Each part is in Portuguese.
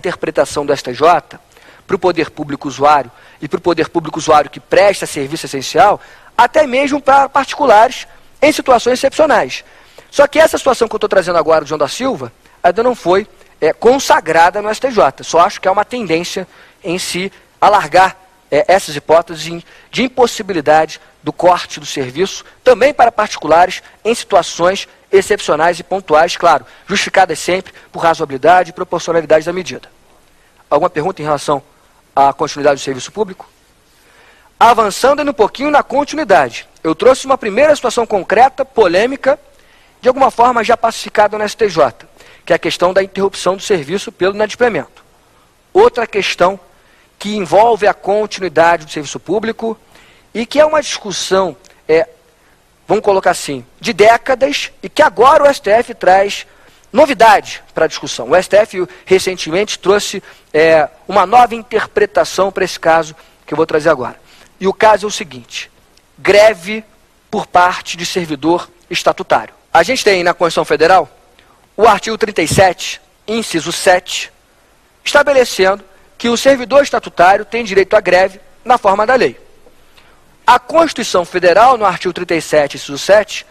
interpretação do STJ para o poder público usuário e para o poder público usuário que presta serviço essencial, até mesmo para particulares em situações excepcionais. Só que essa situação que eu estou trazendo agora, de João da Silva, ainda não foi consagrada no STJ. Só acho que é uma tendência em se alargar essas hipóteses de impossibilidade do corte do serviço, também para particulares em situações excepcionais e pontuais, claro, justificadas sempre por razoabilidade e proporcionalidade da medida. Alguma pergunta em relação à continuidade do serviço público? Avançando ainda um pouquinho na continuidade, eu trouxe uma primeira situação concreta, polêmica, de alguma forma já pacificada no STJ, que é a questão da interrupção do serviço pelo inadimplemento. Outra questão que envolve a continuidade do serviço público e que é uma discussão, vamos colocar assim, de décadas, e que agora o STF traz novidade para a discussão. O STF recentemente trouxe uma nova interpretação para esse caso que eu vou trazer agora. E o caso é o seguinte: greve por parte de servidor estatutário. A gente tem na Constituição Federal o artigo 37, inciso 7, estabelecendo que o servidor estatutário tem direito à greve na forma da lei. A Constituição Federal, no artigo 37, inciso 7,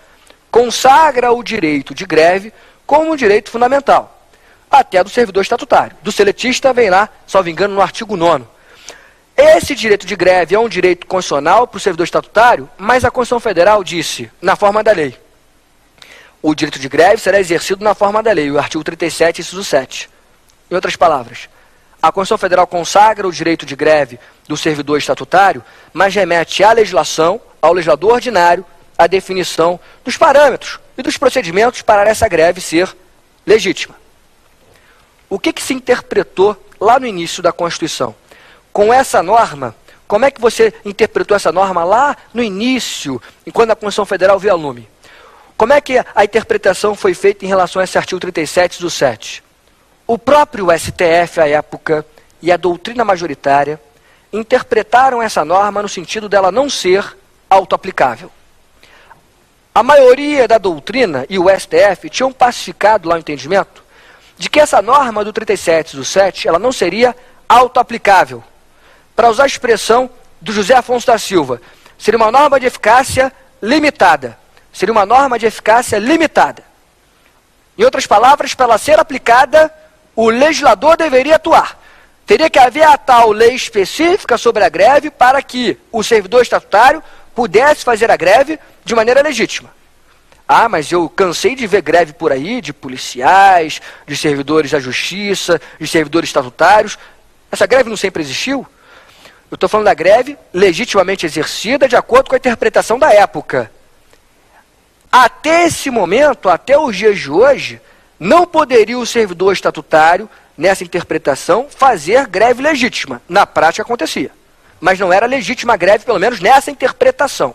consagra o direito de greve como um direito fundamental, até do servidor estatutário. Do seletista vem lá, salvo engano, no artigo 9º. Esse direito de greve é um direito constitucional para o servidor estatutário, mas a Constituição Federal disse, na forma da lei. O direito de greve será exercido na forma da lei, o artigo 37, inciso 7. Em outras palavras, a Constituição Federal consagra o direito de greve do servidor estatutário, mas remete à legislação, ao legislador ordinário, a definição dos parâmetros e dos procedimentos para essa greve ser legítima. O que se interpretou lá no início da Constituição? Com essa norma, como é que você interpretou essa norma lá no início, quando a Constituição Federal veio ao lume? Como é que a interpretação foi feita em relação a esse artigo 37 do 7? O próprio STF, à época, e a doutrina majoritária, interpretaram essa norma no sentido dela não ser autoaplicável. A maioria da doutrina e o STF tinham pacificado lá o entendimento de que essa norma do 37 do 7, ela não seria autoaplicável. Para usar a expressão do José Afonso da Silva, seria uma norma de eficácia limitada. Seria uma norma de eficácia limitada. Em outras palavras, para ela ser aplicada, o legislador deveria atuar. Teria que haver a tal lei específica sobre a greve para que o servidor estatutário pudesse fazer a greve de maneira legítima. Ah, mas eu cansei de ver greve por aí, de policiais, de servidores da justiça, de servidores estatutários. Essa greve não sempre existiu? Eu estou falando da greve legitimamente exercida de acordo com a interpretação da época. Até esse momento, até os dias de hoje, não poderia o servidor estatutário, nessa interpretação, fazer greve legítima. Na prática acontecia. Mas não era legítima a greve, pelo menos nessa interpretação.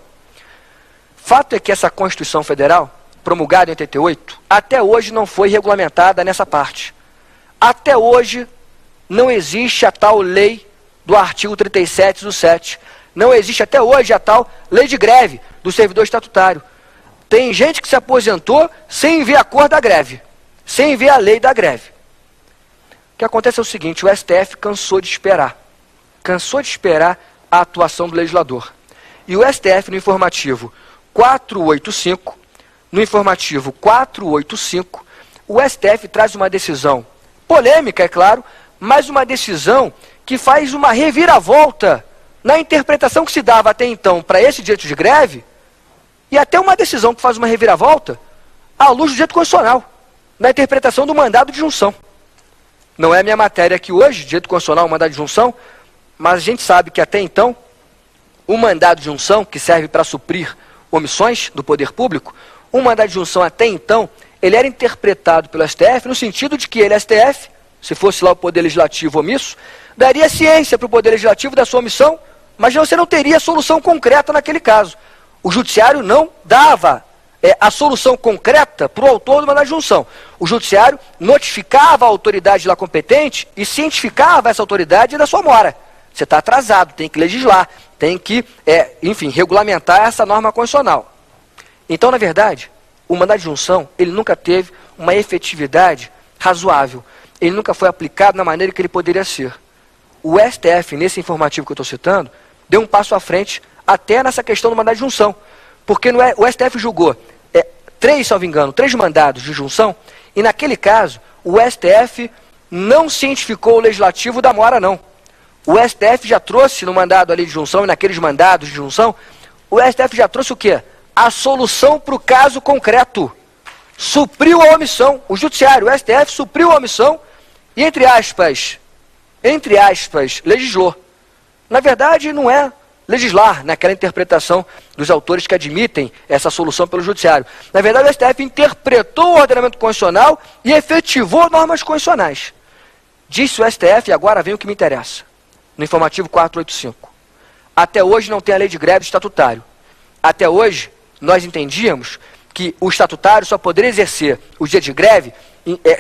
Fato é que essa Constituição Federal, promulgada em 88, até hoje não foi regulamentada nessa parte. Até hoje não existe a tal lei do artigo 37 do 7. Não existe até hoje a tal lei de greve do servidor estatutário. Tem gente que se aposentou sem ver a cor da greve, sem ver a lei da greve. O que acontece é o seguinte: o STF cansou de esperar a atuação do legislador. E o STF, no informativo 485, o STF traz uma decisão polêmica, é claro, mas uma decisão que faz uma reviravolta na interpretação que se dava até então para esse direito de greve, e até uma decisão que faz uma reviravolta à luz do direito constitucional, na interpretação do mandado de junção. Não é a minha matéria aqui hoje, direito constitucional, mandado de junção, mas a gente sabe que até então, o mandado de junção, que serve para suprir omissões do poder público, o mandado de junção até então, ele era interpretado pelo STF no sentido de que ele, STF, se fosse lá o Poder Legislativo omisso, daria ciência para o Poder Legislativo da sua omissão, mas você não teria solução concreta naquele caso. O Judiciário não dava a solução concreta para o autor do mandado de junção. O Judiciário notificava a autoridade lá competente e cientificava essa autoridade da sua mora. Você está atrasado, tem que legislar, tem que, enfim, regulamentar essa norma constitucional. Então, na verdade, o mandado de junção, ele nunca teve uma efetividade razoável. ele nunca foi aplicado na maneira que ele poderia ser. O STF, nesse informativo que eu estou citando, deu um passo à frente até nessa questão do mandado de junção. Porque o STF julgou salvo engano, 3 mandados de junção, e naquele caso, o STF não cientificou o legislativo da mora, não. O STF já trouxe no mandado ali de junção, e naqueles mandados de junção, o STF já trouxe o quê? A solução para o caso concreto. Supriu a omissão. O judiciário, o STF, supriu a omissão e, entre aspas, legislou. Na verdade, não é legislar naquela interpretação dos autores que admitem essa solução pelo judiciário. Na verdade, o STF interpretou o ordenamento constitucional e efetivou normas constitucionais. Disse o STF, e agora vem o que me interessa. No informativo 485. Até hoje não tem a lei de greve estatutário. Até hoje, nós entendíamos que o estatutário só poderia exercer o dia de greve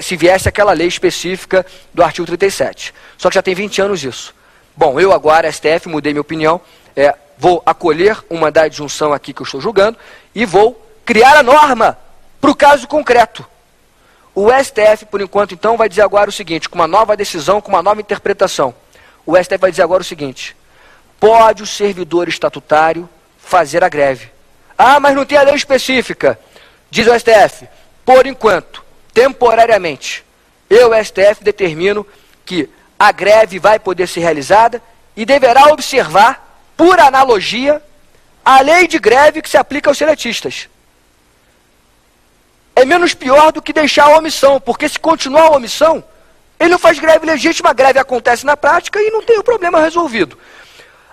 se viesse aquela lei específica do artigo 37. Só que já tem 20 anos isso. Bom, eu agora, STF, mudei minha opinião, vou acolher um mandado de junção aqui que eu estou julgando e vou criar a norma para o caso concreto. O STF, por enquanto, então, vai dizer agora o seguinte, com uma nova decisão, com uma nova interpretação. O STF vai dizer agora o seguinte, pode o servidor estatutário fazer a greve. Ah, mas não tem a lei específica. Diz o STF, por enquanto, temporariamente, eu, STF, determino que a greve vai poder ser realizada e deverá observar, por analogia, a lei de greve que se aplica aos seletistas. É menos pior do que deixar a omissão, porque se continuar a omissão, ele não faz greve legítima, a greve acontece na prática e não tem o problema resolvido.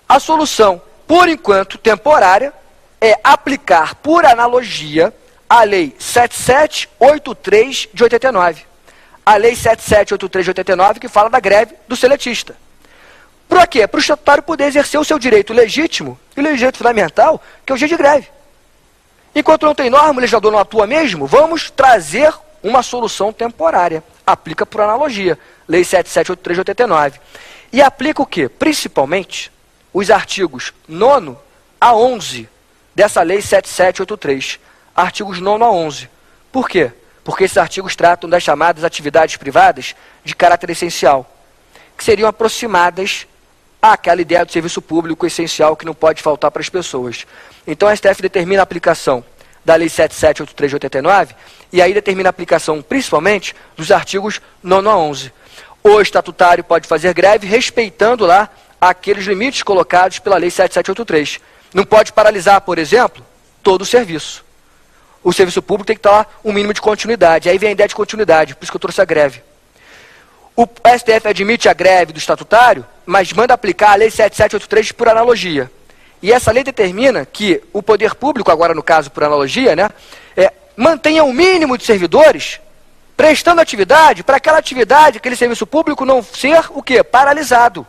A solução, por enquanto, temporária, é aplicar, por analogia, a Lei 7783 de 89. A Lei 7783 de 89 que fala da greve do seletista. Para quê? Para o estatutário poder exercer o seu direito legítimo e o direito fundamental, que é o dia de greve. Enquanto não tem norma, o legislador não atua mesmo, vamos trazer uma solução temporária. Aplica por analogia. Lei 7783 de 89. E aplica o quê? Principalmente os artigos 9º a 11 dessa Lei 7783. Artigos 9º a 11. Por quê? Porque esses artigos tratam das chamadas atividades privadas de caráter essencial, que seriam aproximadas àquela ideia do serviço público essencial que não pode faltar para as pessoas. Então a STF determina a aplicação da Lei 7783 de 89 e aí determina a aplicação principalmente dos artigos 9º a 11. O estatutário pode fazer greve respeitando lá aqueles limites colocados pela Lei 7783. Não pode paralisar, por exemplo, todo o serviço. O serviço público tem que estar um mínimo de continuidade. Aí vem a ideia de continuidade, por isso que eu trouxe a greve. O STF admite a greve do estatutário, mas manda aplicar a Lei 7783 por analogia. E essa lei determina que o poder público, agora no caso por analogia, mantenha um mínimo de servidores prestando atividade para aquela atividade, aquele serviço público não ser o quê? Paralisado.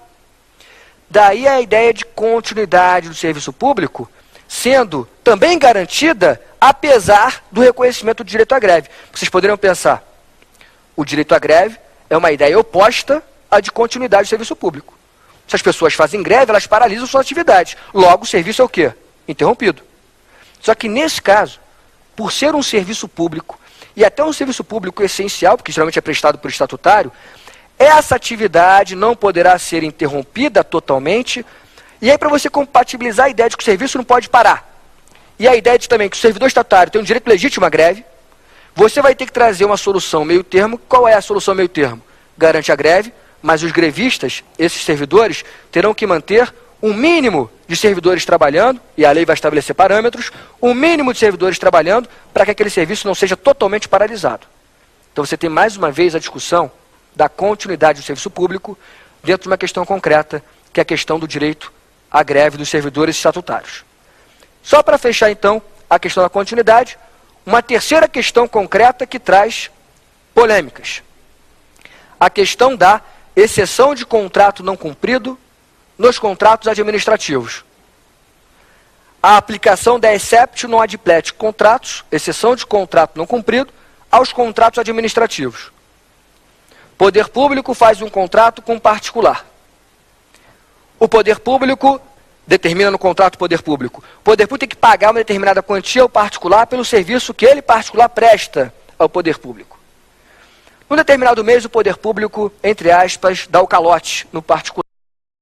Daí a ideia de continuidade do serviço público sendo também garantida apesar do reconhecimento do direito à greve. Vocês poderiam pensar, o direito à greve é uma ideia oposta à de continuidade do serviço público. Se as pessoas fazem greve, elas paralisam suas atividades. Logo, o serviço é o quê? Interrompido. Só que nesse caso, por ser um serviço público, e até um serviço público essencial, porque geralmente é prestado por estatutário, essa atividade não poderá ser interrompida totalmente. E aí, para você compatibilizar a ideia de que o serviço não pode parar, e a ideia de também que o servidor estatutário tem um direito legítimo à greve, você vai ter que trazer uma solução meio termo. Qual é a solução meio termo? Garante a greve, mas os grevistas, esses servidores, terão que manter um mínimo de servidores trabalhando, e a lei vai estabelecer parâmetros, um mínimo de servidores trabalhando para que aquele serviço não seja totalmente paralisado. Então você tem mais uma vez a discussão da continuidade do serviço público dentro de uma questão concreta, que é a questão do direito à greve dos servidores estatutários. Só para fechar então a questão da continuidade, uma terceira questão concreta que traz polêmicas. A questão da exceção de contrato não cumprido nos contratos administrativos. A aplicação da exceptio non adplet contratos, exceção de contrato não cumprido, aos contratos administrativos. Poder público faz um contrato com um particular. O poder público determina no contrato poder público. O poder público tem que pagar uma determinada quantia ao particular pelo serviço que ele particular presta ao poder público. Num determinado mês, o poder público, entre aspas, dá o calote no particular.